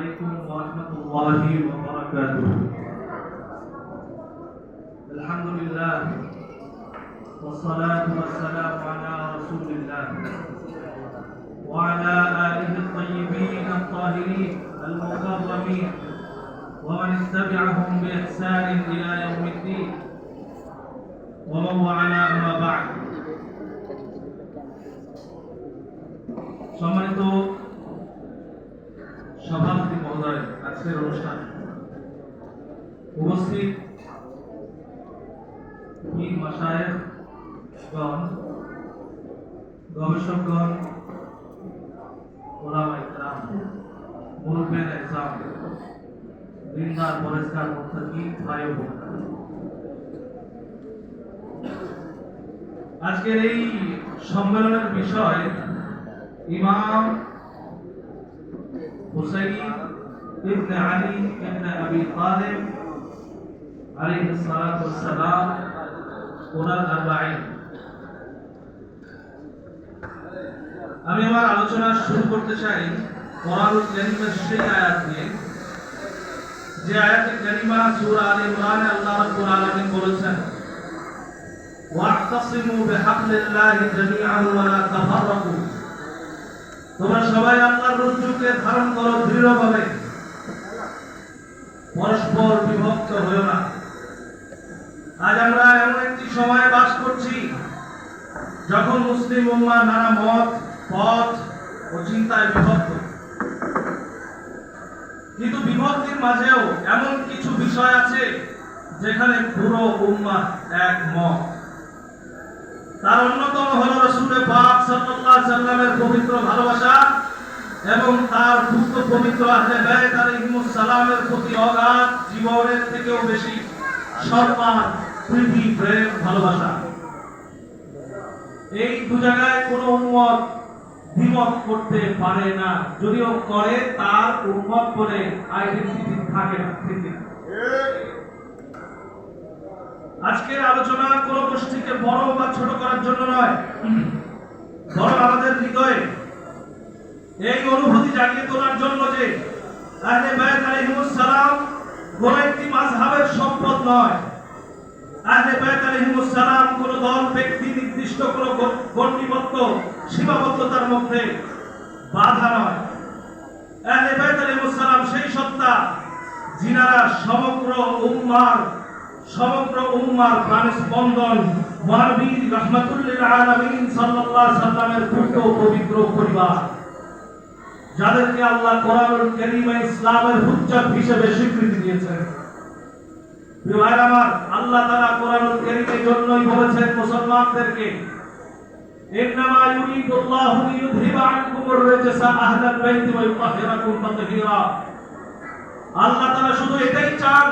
عليكم ورحمة الله وبركاته. الحمد لله والصلاة والسلام على رسول الله وعلى آله الطيبين الطاهرين المكرمين ومن اتبعهم بإحسان إلى يوم الدين ومن والاه أما بعد. সম্মানিত সভাপতি মহোদয়, আজকের অনুষ্ঠান উপস্থিত পীর মাশায়েখগণ, গবেষকগণ, ওলামায়ে কেরাম, মুরব্বিয়ানে ইসলাম, দিনদার পরেজগার মুত্তাকি ভাই ও বোনেরা, আজকের এই সম্মেলনের বিষয় ইমাম হুসাইন ইবনে আলী ইবনে আবি তালিব আলাইহিস সালাতু ওয়াস সালাম ওনার আরবাঈন। আমি আমার আলোচনা শুরু করতে চাই কোরআনুল কারীমের সেই আয়াত নিয়ে, যে আয়াতে কারীমা সূরা আলে ইমরানে আল্লাহ রাব্বুল আলামিন বলেছেন, ওয়া'তাসিমু বিহাবলিল্লাহি জামিআন ওয়া লা তাফাররাকু, তোমরা সবাই আল্লাহর রজ্জুকে ধারণ করো দৃঢ়ভাবে, পরস্পর বিভক্ত হয়ো না। আজ আমরা এমন একটি সময়ে বাস করছি যখন মুসলিম উম্মাহ নানা মত, পথ ও চিন্তায় বিভক্ত, কিন্তু বিভক্তির মাঝেও এমন কিছু বিষয় আছে যেখানে পুরো উম্মাহ একমত। তার অন্যতম হলো রাসূল পাক সাল্লাল্লাহু আলাইহি সাল্লামের পবিত্র ভালোবাসা এবং তার পুত্র পবিত্র আহলে বাইত আলাইহিমুস সালামের প্রতি অগাধ জীবনের থেকেও বেশি সম্মান, প্রীতি, প্রেম, ভালোবাসা। এই দু জায়গায় কোনো উম্মত দ্বিমত করতে পারে না, যদিও করে তার উম্মত বলে আইডেন্টিটি থাকে না। আজকের আলোচনা কোন গোষ্ঠীকে বড় বা ছোট করার জন্য নয়, বরং আমাদের হৃদয়ে এই অনুভূতি জাগিয়ে তোলার জন্য যে আহলে বাইত আলাইহিমুস সালাম কোন একটি মাযহাবের সম্পদ নয়। আহলে বাইত আলাইহিমুস সালাম কোন দল, ব্যক্তি, নির্দিষ্ট কোন গণ্ডিবদ্ধ সীমাবদ্ধতার মধ্যে বাধা নয়। আহলে বাইত আলাইহিমুস সালাম সেই সত্তা যিনারা সমগ্র উম্মার প্রাণস্পন্দন, মহানবী রাহমাতুল লিল আলামিন সাল্লাল্লাহু আলাইহি সাল্লামের পুত্র পবিত্র পরিবার, যাদেরকে আল্লাহ কোরআনুল কারীমে ইসলামের হুজ্জত হিসেবে স্বীকৃতি দিয়েছেন। প্রিয় ভাইরা আমার, আল্লাহ তাআলা কোরআনুল কারীমের জন্যই বলেছেন মুসলমানদেরকে, ইন্নামা ইউরিদুল্লাহু লিইউযহিবা আনকুমুর রিজসা আহলাল বাইতি ওয়া ইউতাহহিরাকুম তাতহীরা। আল্লাহ তাআলা শুধু এটাই চান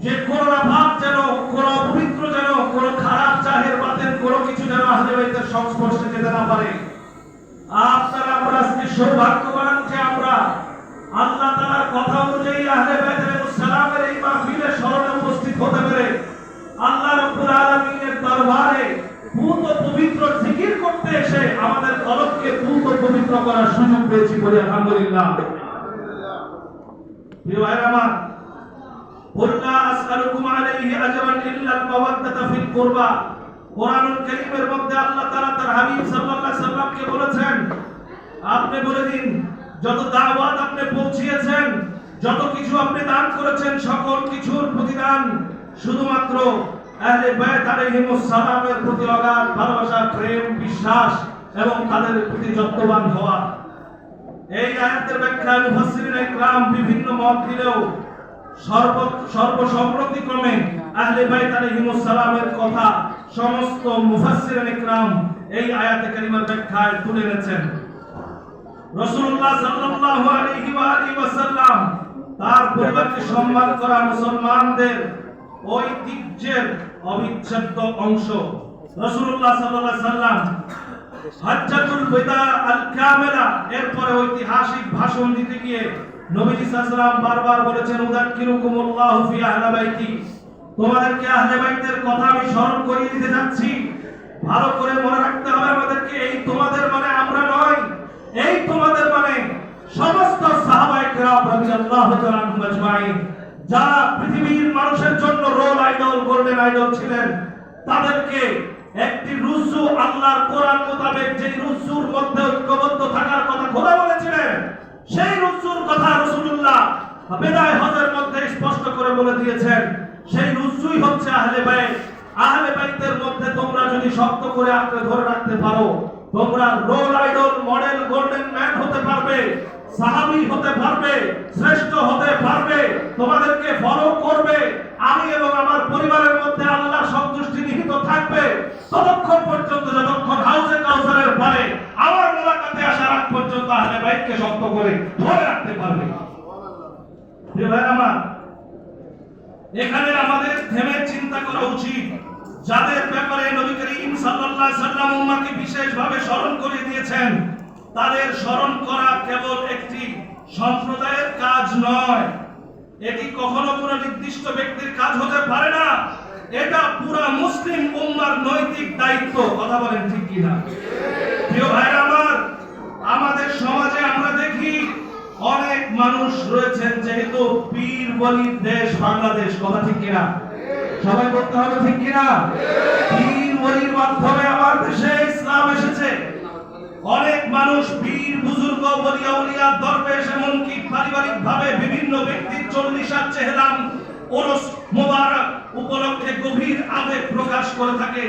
যে কোন নাপাক যেন, কোন অপবিত্র যেন, কোন খারাপ জাহের বাতের কোন কিছু যেন আহলে বাইতের সংস্পর্শে যেতে না পারে। আপনারা আমরা আজকে সৌভাগ্যবান যে আমরা আল্লাহ তাআলার কথা অনুযায়ী আহলে বাইত আলাইহিস সালামের এই মাহফিলে স্মরণে উপস্থিত হতে পেরে আল্লাহ রাব্বুল আলামিনের দরবারে পূত পবিত্র জিকির করতে এসে আমাদের কলবকে পূত পবিত্র করার সুযোগ পেয়েছি বলে আলহামদুলিল্লাহ। প্রিয় ভাইরা আমার, কুল্লা আসআলুকুম আলাইহি আজরান ইল্লা আল-মাওয়াদ্দাতা ফিল কুরবা। কোরআনুল কারীমের মধ্যে আল্লাহ তাআলা তার হাবিব সাল্লাল্লাহু আলাইহি সাল্লামকে বলেছেন, আপনি বলে দিন, যত দাওয়াত আপনি পৌঁছিয়েছেন, যত কিছু আপনি দান করেছেন, সকল কিছুর প্রতিদান শুধুমাত্র আহলে বাইত আলাইহিমুস সালামের প্রতি অগাধ ভালোবাসা, প্রেম, বিশ্বাস এবং তাদের প্রতি যত্নবান হওয়া। এই আয়াতের ব্যাখ্যা মুফাসসিরিন ইকরাম বিভিন্ন মত দিলেও সর্বসম্মতিক্রমে আহলে বাইত আলাইহিমুস সালামের কথা সমস্ত মুফাসসিরিন ইকরাম এই আয়াতে কারিমার ব্যাখ্যায় তুলে এনেছেন। রাসূলুল্লাহ সাল্লাল্লাহু আলাইহি ওয়াসাল্লাম তার পরিবারকে সম্মান করা মুসলমানদের ঐতিহ্যের অবিচ্ছেদ্য অংশ। রাসূলুল্লাহ সাল্লাল্লাহু আলাইহি ওয়াসাল্লাম হজ্জাতুল বিদা আল কামিলা এরপরে ঐতিহাসিক ভাষণ দিতে গিয়ে নবীজি সাল্লাল্লাহু আলাইহি ওয়াসাল্লাম বারবার বলেছেন, উযাক্কিরুকুমুল্লাহু ফি আহলি বাইতি, তোমাদেরকে আহলে বাইতের কথা আমি স্মরণ করিয়ে দিতে যাচ্ছি। ভালো করে মনে রাখতে হবে আমাদেরকে, এই তোমাদের মানে আমরা নয়, এই তোমাদের মানে সমস্ত সাহাবায়ে কেরাম রাদিয়াল্লাহু তাআলা আনহুম আজমাইন যারা পৃথিবীর মানুষের জন্য রোল আইডল গোল্ডেন আইডল ছিলেন, তাদেরকে একটি রুজু আল্লাহর কোরআন মোতাবেক যে রুজুর মধ্যে ঐক্যবদ্ধ থাকার কথা খোদা বলেছিলেন, সেই রুজুর কথা রাসূলুল্লাহ বিদায় হজের মধ্যে স্পষ্ট করে বলে দিয়েছেন। সেই রুজুই হচ্ছে আহলে বাইত। আহলে বাইতের মধ্যে তোমরা যদি শক্ত করে আঁকড়ে ধরে রাখতে পারো, তোমরা role idol model golden man হতে পারবে, সাহাবী হতে পারবে, শ্রেষ্ঠ হতে পারবে, তোমাদেরকে ফলো করবে। আমি এবং আমার পরিবারের মধ্যে আল্লাহর সন্তুষ্টি নিহিত থাকবে ততক্ষণ পর্যন্ত, যতক্ষণ হাউজে কাউসারের পরে আমার মোলাকাতে আসার আগ পর্যন্ত আহলে বাইতকে শক্ত করে ধরে রাখতে পারবে। প্রিয় ভাইরা আমার, এখানে আমাদের থেমে চিন্তা করা উচিত, যাদের ব্যাপারে নবী করিম সাল্লাল্লাহু আলাইহি সাল্লাম উম্মাহকে বিশেষভাবে স্মরণ করে দিয়েছেন, তাদের স্মরণ করা কেবল একটি সম্প্রদায়ের কাজ নয়, এটি কখনো কোনো নির্দিষ্ট ব্যক্তির কাজ হতে পারে না, এটা পুরা মুসলিম উম্মার নৈতিক দায়িত্ব। কথা বলেন ঠিক কিনা? প্রিয় ভাইরা আমার, আমাদের সমাজে আমরা দেখি অনেক মানুষ রয়েছেন, যেহেতু পীর ওয়ালির দেশ বাংলাদেশ, কথা ঠিক কিনা? সবাই বলতে হবে ঠিক কিনা? পীর ওয়ালির মাধ্যমে আমার দেশে ইসলাম এসেছে। অনেক মানুষ পীর বুজুর্গ ওলি আউলিয়া দরবেশ এমনকি পারিবারিক ভাবে বিভিন্ন ব্যক্তির 40 চেহরাম ওরস মোবারক উপলক্ষে গভীর আবেগ প্রকাশ করে থাকে।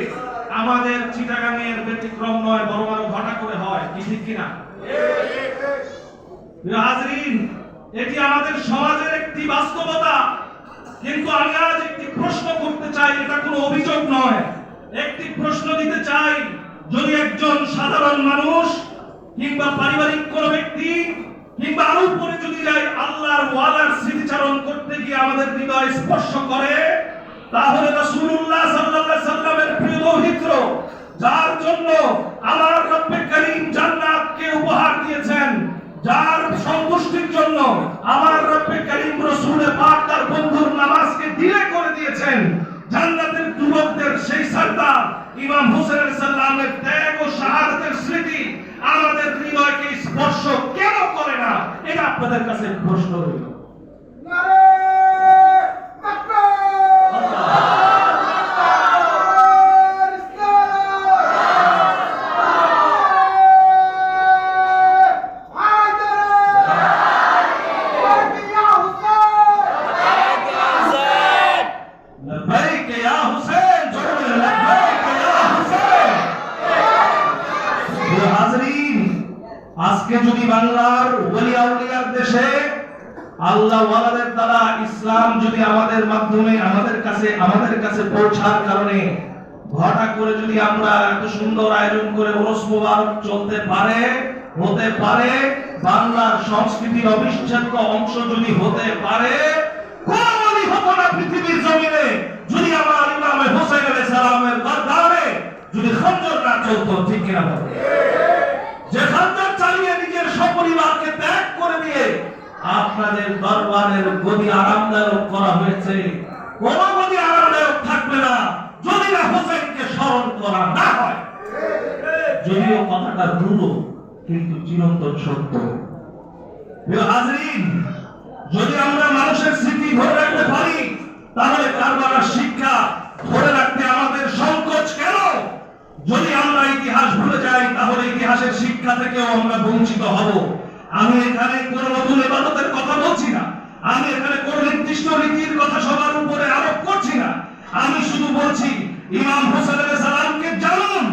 আমাদের চিটাগাংয়ের ব্যতিক্রম নয়, বড় বড় ঘটা করে হয়, কি ঠিক কিনা? হাজরিন, এটি আমাদের সমাজের একটি বাস্তবতা। কিন্তু আমি আজ একটি প্রশ্ন করতে চাই, এটা কোনো অভিযোগ নয়, একটি প্রশ্ন দিতে চাই। যদি একজন সাধারণ মানুষ কিংবা পারিবারিক কোনো ব্যক্তি কিংবা আরো উপরে যদি যায় আল্লাহর ওয়ালার স্মৃতিচারণ করতে গিয়ে আমাদের হৃদয় স্পর্শ করে, তাহলে রাসূলুল্লাহ সাল্লাল্লাহু আলাইহি সাল্লামের প্রিয় দৌহিত্র, যার জন্য আমার রব্বে করিম জান্নাতকে উপহার দিয়েছেন, যার সন্তুষ্টির জন্য আমার রব্বে করিম রাসূলে পাক তার বন্ধুর নামাজকে দিলে করে দিয়েছেন, জান্নাতের যুবকদের সেই সরদার ইমাম হোসেন আলাইহিস সালামের ত্যাগ ও শাহাদাতের স্মৃতি আমাদের হৃদয়কে স্পর্শ কেন করে না? এটা আপনাদের কাছে প্রশ্ন রইল। নারে আজকে যদি বাংলার ওলি আউলিয়ার দেশে আল্লাহ ওয়ালাদের দ্বারা ইসলাম যদি আমাদের মাধ্যমে আমাদের কাছে পৌঁছার কারণে ঘটা করে যদি আমরা এত সুন্দর আয়োজন করে ওরস মোবারক চলতে পারে, হতে পারে, বাংলার সংস্কৃতির অবিচ্ছেদ্য অংশ যদি হতে পারে, কোনদিন হতো না পৃথিবীর জমিনে যদি আমার ইমাম হোসেন আলাইহিস সালামের দরবারে যদি খঞ্জর না চলতো, ঠিক কিনা বলেন? যে খঞ্জর চালিয়ে নিজের সপরিবারকে ত্যাগ করে দিয়ে আপনাদের দরবারের গদি আরামদায়ক করা হয়েছে, কোন গদি আরামদায়ক থাকবে না যদি না হোসেনকে স্মরণ করা না হয়। যদিও কথাটা রূঢ় কিন্তু চিরন্তন সত্য। প্রিয় হাজরিন, যদি আমরা মানুষের স্মৃতি ধরে রাখতে পারি, তাহলে কারবালার শিক্ষা ধরে রাখতে আমাদের সংকোচ কেন? যদি আমরা ইতিহাস ভুলে যাই, তাহলে ইতিহাসের শিক্ষা থেকেও আমরা বঞ্চিত হব। আমি এখানে কোন নতুন ইবাদতের কথা বলছি না, আমি এখানে কোন নির্দিষ্ট রীতির কথা সবার উপরে আরোপ করছি না। আমি শুধু বলছি, ইমাম হোসেন আলাইহিস সালামকে জানুন,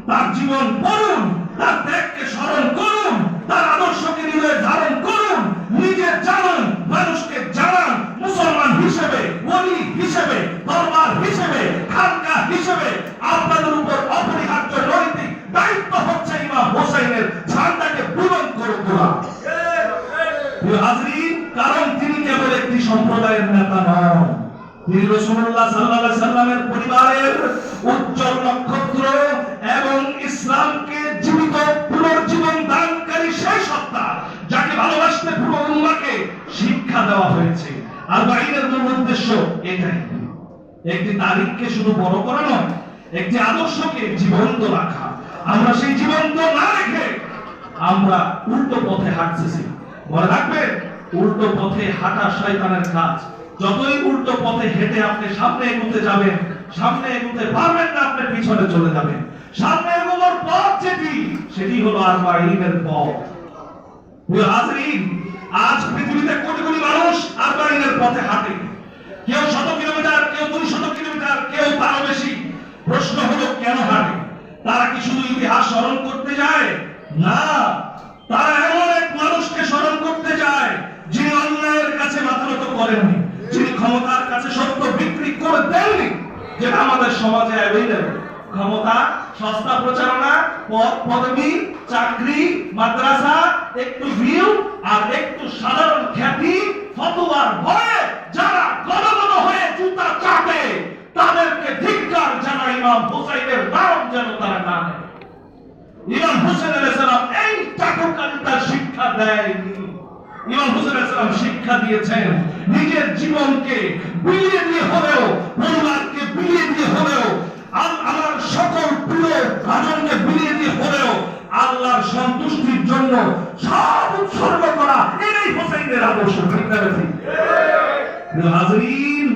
তার জীবন পড়ুন, তার ত্যাগকে স্মরণ করুন, তার আদর্শকে হৃদয়ে ধারণ করুন, নিজে জানুন, মানুষকে জানান। মুসলমান হিসেবে, ওলি হিসেবে, দরবার হিসেবে, খানকা হিসেবে আপনাদের উপর অপরিহার্য নৈতিক দায়িত্ব হচ্ছে ইমাম হোসেনের ঝান্ডাকে বুলন্দ করে তোলা। কারণ তিনি কেবল একটি সম্প্রদায়ের নেতা নন, তিনি রাসূলুল্লাহ সাল্লাল্লাহু আলাইহি সাল্লামের পরিবারের উজ্জ্বল নক্ষত্র এবং ইসলামকে জীবিত পুনর্জীবন দানকারী সেই সত্তা, যাকে ভালোবাসতে পুরো উম্মাহকে শিক্ষা দেওয়া হয়েছে। আর বাইরের মূল উদ্দেশ্য এটাই, একটি তারিখকে শুধু বড় করা নয়, একটি আদর্শকে জীবন্ত রাখা। আমরা সেই জীবন্ত না রেখে আমরা উল্টো পথে হাঁটতেছি। মনে রাখবেন, উল্টো পথে হাঁটা শয়তানের কাজ। যতই উল্টো পথে হেঁটে আপনি সামনে এগোতে যাবেন, সামনে এগোতে পারবেন না, আপনি পিছনে চলে যাবেন। সামনে এগোবার পথ যেটি, সেটি হলো আরবাঈনের পথ। প্রিয় হাজরিন, আজ পৃথিবীতে কোটি কোটি মানুষ আরবাঈনের পথে হাঁটে। কেউ 100 কিলোমিটার, কেউ 200 কিলোমিটার, কেউ তারও বেশি। প্রশ্ন হলো কেন হাঁটে? তারা কি শুধু ইতিহাস স্মরণ করতে যায়? না, তারা এমন এক মানুষকে স্মরণ করতে যায় যিনি অন্যায়ের কাছে মাথা নত করেননি, যিনি ক্ষমতার কাছে সত্য বিক্রি করে দেননি। যেটা আমাদের সমাজে অ্যাভেলেবল। ক্ষমতা, সস্তা প্রচারণা, পদ পদবি, চাকরি, মাদ্রাসা, একটু ভিউ আর একটু সাধারণ খ্যাতি, ফতোয়ার ভয়ে যারা গদগদ হয়ে জুতা চাটে, তাদেরকে ধিক্কার জানায়। ইমাম হুসাইনের নাম যেন তারা না নেয়। ইমাম হুসাইন আলাইহিস সালাম এই চাটুকারিতা শিক্ষা দেয়নি। ইমাম হুসাইন আলাইহিস সালাম শিক্ষা দিয়েছেন নিজের জীবনকে বিলিয়ে দিয়ে হলেও, পরিবারকে বিলিয়ে দিয়ে হলেও, আমার সকল প্রিয় ভাজনকে বিলিয়ে দিয়ে হলেও আল্লাহর সন্তুষ্টির জন্য সব উৎসর্গ করা, এটাই হুসাইনের আদর্শ। ঠিক না ঠিক? প্রিয় হাজরিন,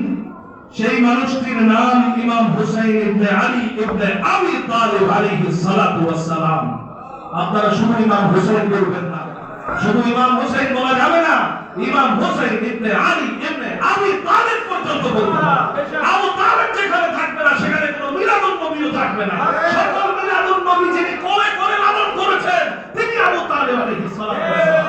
সেই মানুষটির নাম ইমাম হুসাইন ইবনে আলী ইবনে আবি তালিব আলাইহিস সালাতু ওয়াস সালাম। আপনারা শুধু ইমাম হুসাইন বলবেন না, শুধু ইমাম হুসাইন বলা যাবে না, ইমাম হুসাইন ইবনে আলী ইবনে আবি তালিব পর্যন্ত বলবেন। আবু তালিব যেখানে থাকবে না, সেখানে কোনো মিলাদুন নবীও থাকবে না। সকল মিলাদুন নবী যিনি কোলে কোলে লালন করেছেন, তিনি আবু তালিব আলাইহিস সালাতু ওয়াস সালাম।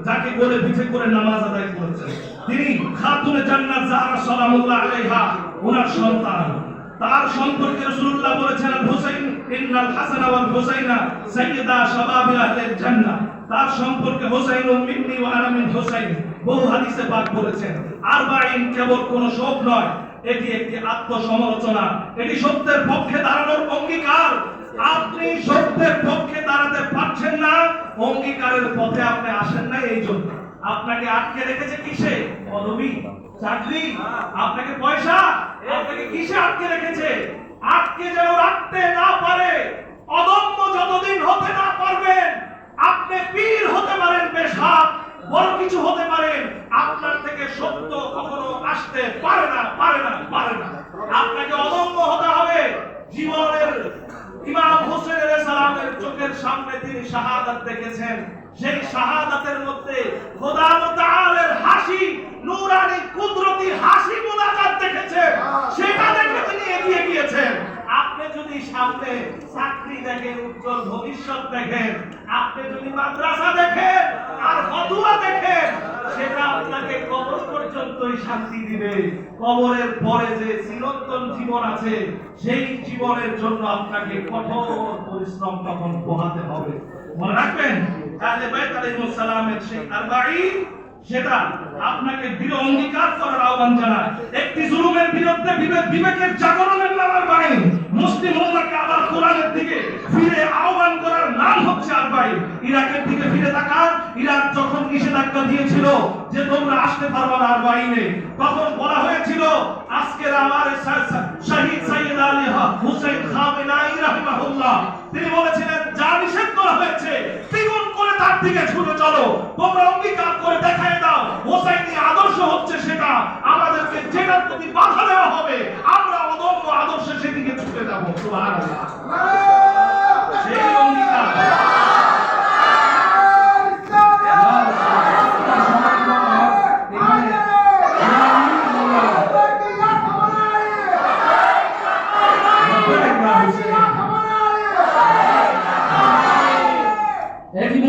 যাকে কোলে পিঠে করে নামাজ আদায় করেছেন, তিনি খাতুনে জান্নাত যাহরা সালামুল্লাহ আলাইহা, ওনার সন্তান। তার সম্পর্কে রাসূলুল্লাহ বলেছেন, আল হুসাইন ইন্নাল হাসান ওয়াল হুসাইনা সাইয়্যিদা শাবাবি আহলিল জান্নাহ। তার সম্পর্কে হুসাইনুন মিন্নি ওয়া আনা মিন হুসাইন বহু হাদিসে পাক বলেছেন। আরবাঈন কেবল কোন শোক নয়, এটি একটি আত্মসমালোচনা, এটি সত্যের পক্ষে দাঁড়ানোর অঙ্গীকার। আপনি সত্যের পক্ষে দাঁড়াতে পারছেন না, অঙ্গীকারের পথে আপনি আসেন না। এই জন্য আপনাকে আটকে রেখেছে কিসে? পদবি, চাকরি, আপনাকে পয়সা, আপনাকে কিসে আটকে রেখেছে? আটকে যেন রাখতে না পারে। অদম্য যতদিন হতে না পারবেন, আপনি পীর হতে পারেন, বেশাক বড় কিছু হতে পারেন, আপনার থেকে সত্য কখনো আসতে পারে না, পারে না, পারে না। আপনাকে অদম্য হতে হবে। জীবনের ইমাম হুসাইন আলাইহিস সালামের চোখের সামনে তিনি শাহাদাত দেখেছেন। সেই শাহাদাতের মধ্যে খোদা মুতাআলার হাসি, নূরানি কুদরতি হাসি মুনাজাত দেখেছেন। সেটা দেখে তিনি এগিয়ে গিয়েছেন। আপনি যদি সামনে চাকরি দেখেন, উজ্জ্বল ভবিষ্যৎ দেখেন, আপনি যদি মাদ্রাসা দেখেন আর ফতোয়া দেখেন, সেটা আপনাকে কবর পর্যন্তই শান্তি দিবে। কবরের পরে যে চিরন্তন জীবন আছে, সেই জীবনের জন্য আপনাকে কঠোর পরিশ্রম তখন পোহাতে হবে। মনে রাখবেন, আহলে বাইত আলাইহিস সালামের সেই আরবাঈন, সেটা আপনাকে দৃঢ় অঙ্গীকার করার আহ্বান জানায়। একটি জুলুমের বিরুদ্ধে বিবেকের জাগরণের নাম আরবাঈন। মুসলিম উম্মাহকে আবার কোরআনের দিকে ফিরে আহ্বান করার নাম হচ্ছে আরবাঈন। ইরাকের দিকে ফিরে তাকান। ইরাক যখন নিষেধাজ্ঞা দিয়েছিল যে তোমরা আসতে পারবে না আরবাঈনে, তখন বলা হয়েছিল আজকের আমার শহীদ সাইয়্যিদ আলী হুসাইন খামেনাই রাহিমাহুল্লাহ, তিনি বলেছিলেন যা নিষেধ করা হয়েছে দ্বিগুণ করে তার দিকে ছুটে চলো। তোমরা অঙ্গীকার করে দেখায় দাও হুসাইনি আদর্শ হচ্ছে সেটা। আমাদেরকে যেটার প্রতি বাধা দেওয়া হবে, আমরা অদম্য আদর্শে সেদিকে ছুটে যাব। সুবহানাল্লাহ। সেই অঙ্গীকার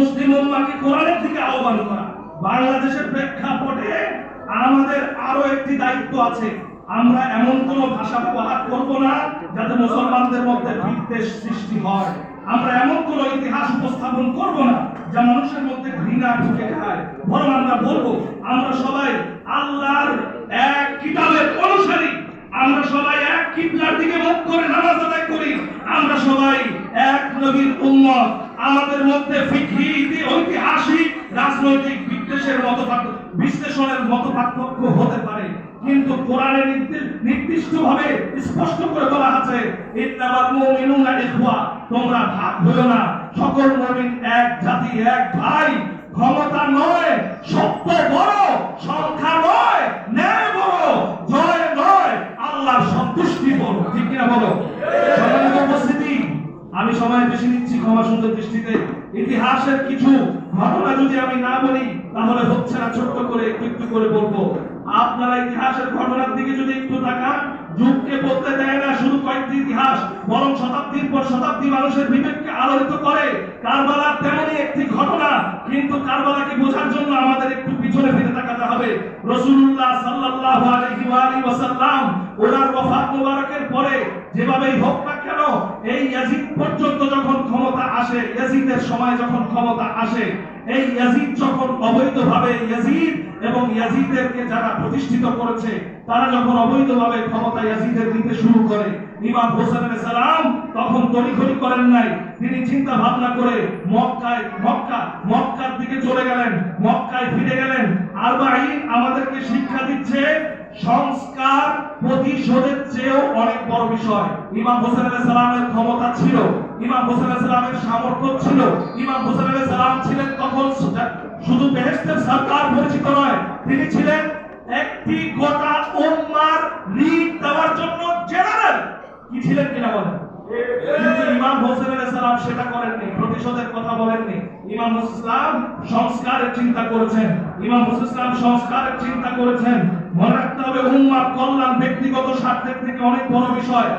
মুসলিম উম্মাহকে কোরআনের দিকে আহ্বান করা। বাংলাদেশের প্রেক্ষাপটে আমাদের আরো একটি দায়িত্ব আছে। আমরা এমন কোন ভাষা ব্যবহার করব না যাতে মুসলমানদের মধ্যে বিদ্বেষ সৃষ্টি হয়। আমরা এমন কোন ইতিহাস উপস্থাপন করব না যা মানুষের মধ্যে ঘৃণা ঢুকে যায়। বরং আমরা বলবো আমরা সবাই আল্লাহর এক কিতাবের অনুসারী, আমরা সবাই এক কিবলার দিকে মুখ করে নামাজ আদায় করি, আমরা সবাই এক নবীর উম্মত। আমাদের মধ্যে ফিকহি, ঐতিহাসিক, রাজনৈতিক বিশ্লেষণের মত পার্থক্য হতে পারে, কিন্তু কোরআনে নির্দিষ্টভাবে স্পষ্ট করে বলা আছে ইন্নামাল মুমিনুনা ইখওয়া, তোমরা ভাগ হইও না, সকল মুমিন এক জাতি, এক ভাই। ক্ষমতা নয়, সত্য বড়, সংখ্যা নয়, ন্যায় বড়, জয় নয়, আল্লাহর সন্তুষ্টি বড়। ঠিক কিনা বলো? সম্মানিত উপস্থিতি, আমি সময় বেশি নিচ্ছি, ক্ষমা সুন্দর দৃষ্টিতে। ইতিহাসের কিছু ঘটনা যদি আমি না বলি তাহলে হচ্ছে না, ছোট্ট করে একটু একটু করে বলবো। আপনারা ইতিহাসের ঘটনার দিকে যদি একটু তাকান, যুগকে বলতে দেয় না শুধু কয়েকটি ইতিহাস, বরং শতাব্দীর পর শতাব্দী মানুষের বিবেককে আলোড়িত করে। কারবালার তেমনই একটি ঘটনা, কিন্তু কারবালাকে বোঝার জন্য আমাদের একটু পিছনে ফিরে তাকাতে হবে। রাসূলুল্লাহ সাল্লাল্লাহু আলাইহি ওয়াসাল্লাম ওনার ওয়াফাত মুবারকের পরে যেভাবেই হোক না কেন, এই ইয়াজিদ পর্যন্ত যখন ক্ষমতা আসে, ইয়াজিদের সময় যখন ক্ষমতা আসে, এই ইয়াজিদ যখন অবৈধভাবে, ইয়াজিদ এবং ইয়াজিদদেরকে যারা প্রতিষ্ঠিত করেছে তারা যখন অবৈধভাবে ক্ষমতা ইয়াজিদের নিতে শুরু করে, ইমাম হোসেন আলাইহিস সালাম তখন তড়িঘড়ি করেন নাই। তিনি চিন্তা ভাবনা করে মক্কার দিকে চলে গেলেন, মক্কায় ফিরে গেলেন। আরবাঈন আমাদেরকে শিক্ষা দিচ্ছে সংস্কার প্রতিশোধের চেয়েও অনেক বড় বিষয়। ইমাম হোসেন আলাইহিস সালামের ক্ষমতা ছিল, ইমাম হোসেন আলাইহিস সালামের সামর্থ্য ছিল। ইমাম হোসেন আলাইহিস সালাম ছিলেন তখন শুধু বেহেশতের সরকার পরিচিত নয়, তিনি ছিলেন একটি গোটা উম্মার লিড দেওয়ার জন্য জেনারেল। কি ছিলেন কিনা বলেন? কিন্তু ইমাম হোসেন আলাইহিস সালাম সেটা করেননি, প্রতিশোধের কথা বলেননি। ইমাম হোসেন ইসলাম সংস্কারের চিন্তা করেছেন, ইমাম হোসেন ইসলাম সংস্কারের চিন্তা করেছেন। মনে রাখতে হবে উম্মার কল্যাণ ব্যক্তিগত স্বার্থের থেকে অনেক বড় বিষয়।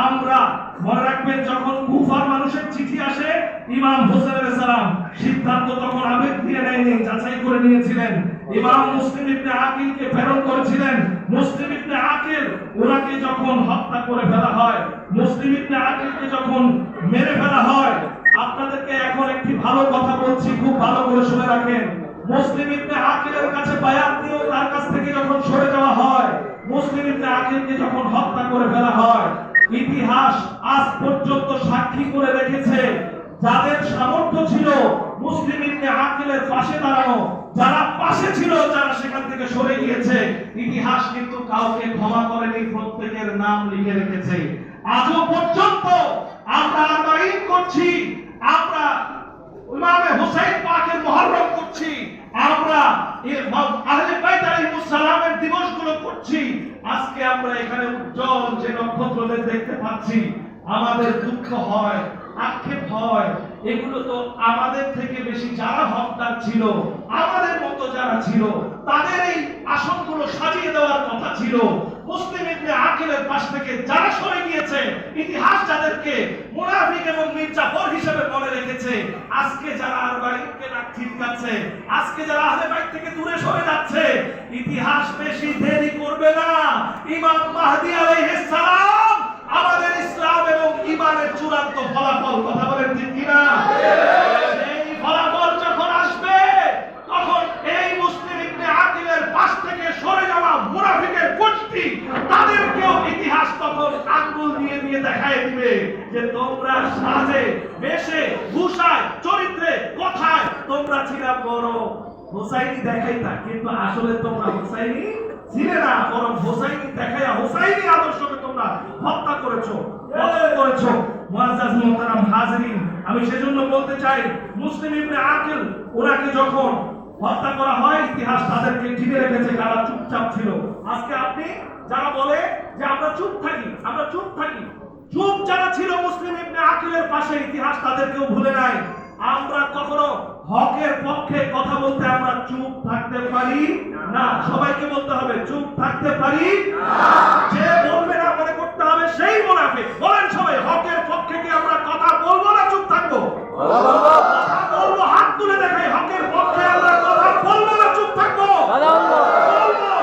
আমরা মনে রাখবেন, যখন কুফার মানুষের চিঠি আসে, ইমাম হোসেন আলাইহিস সালাম সিদ্ধান্ত তখন আবেগ দিয়ে নেয়নি, যাচাই করে নিয়েছিলেন। ইমাম মুসলিম ইবনে আকিলকে প্রেরণ করেছিলেন। মুসলিম ইবনে আকিল ওনাকে যখন হত্যা করে ফেলা হয়, মুসলিম ইবনে আকিলকে যখন মেরে ফেলা হয়, আপনাদেরকে এখন একটি ভালো কথা বলছি, খুব ভালো করে শুনে রাখেন। মুসলিম ইবনে আকিলের কাছে বায়াত দিয়ে তার কাছ থেকে যখন সরে যাওয়া হয়, মুসলিম ইবনে আকিলকে যখন হত্যা করে ফেলা হয়, ইতিহাস আজ পর্যন্ত সাক্ষী করে রেখেছে যাদের সামর্থ্য ছিল মুসলিম ইবনে আকিলের পাশে দাঁড়ানো, যারা পাশে ছিল, যারা সেখান থেকে সরে গিয়েছে, ইতিহাস কিন্তু কাউকে ক্ষমা করেনি, প্রত্যেকের নাম লিখে রেখেছে। আজও পর্যন্ত আমরা আরবাঈন করছি, আমরা ইমামে হোসেন পাকের মুহররম করছি, আমরা আহলে বাইত আলাইহিস সালামের দিবসগুলো করছি। আজকে আমরা এখানে উজ্জ্বল যে নক্ষত্রদের দেখতে পাচ্ছি, আমাদের দুঃখ হয়, আক্ষেপ হয়। এগুলো তো আমাদের থেকে বেশি যারা হকদার ছিল, আমাদের মতো যারা ছিল, তাদের এই আসনগুলো সাজিয়ে দেওয়ার কথা ছিল। মুসলিম ইবনে আকিলের পাশ থেকে যারা সরে গিয়েছে, ইতিহাস যাদেরকে মুনাফিক এবং মির্জাফর হিসেবে মনে রেখেছে, আজকে যারা আরবাঈনকে নাক ছিটকাচ্ছে, আজকে যারা আহলে বাইত থেকে দূরে সরে যাচ্ছে, ইতিহাস বেশি দেরি করবে না। ইমাম মাহদী আলাইহিস সালাম আমাদের ইসলাম এবং ঈমানের চূড়ান্ত ফলাফল। কথা বলেন ঠিক কিনা? এই ফলাফল যখন আসবে, তখন এই মুসলিম ইবনে আকিলের পাশ থেকে সরে যাওয়া মুনাফিকের গোষ্ঠী, তাদেরকেও ইতিহাস তখন আঙ্গুল দিয়ে দিয়ে দেখায় দিবে যে তোমরা সাজে, বেশে, ভূষায়, চরিত্রে, কথায় তোমরা ছিলা বড় হোসাইনি দেখাইতা, কিন্তু আসলে তোমরা হোসাইনি ছিলে না, বরং হোসাইনি দেখাইয়া হোসাইনি আদর্শকে তোমরা হত্যা করেছো, কতল করেছো। মুআজ্জাজ মুহতারাম হাজিরিন, আমি সেজন্য বলতে চাই, মুসলিম ইবনে আকিল ওনাকে যখন হত্যা করা হয়, ইতিহাস তাদেরকে ঢেকে রেখেছে, যারা চুপচাপ ছিল। আজকে আপনি যারা বলে যে আমরা চুপ থাকি, আমরা চুপ থাকি, চুপ যারা ছিল মুসলিম ইবনে আকিলের পাশে, ইতিহাস তাদেরকেও ভুলে নাই। আমরা কখনো হকের পক্ষে কথা বলতে আমরা চুপ থাকতে পারি না। সবাইকে বলতে হবে চুপ থাকতে পারি না।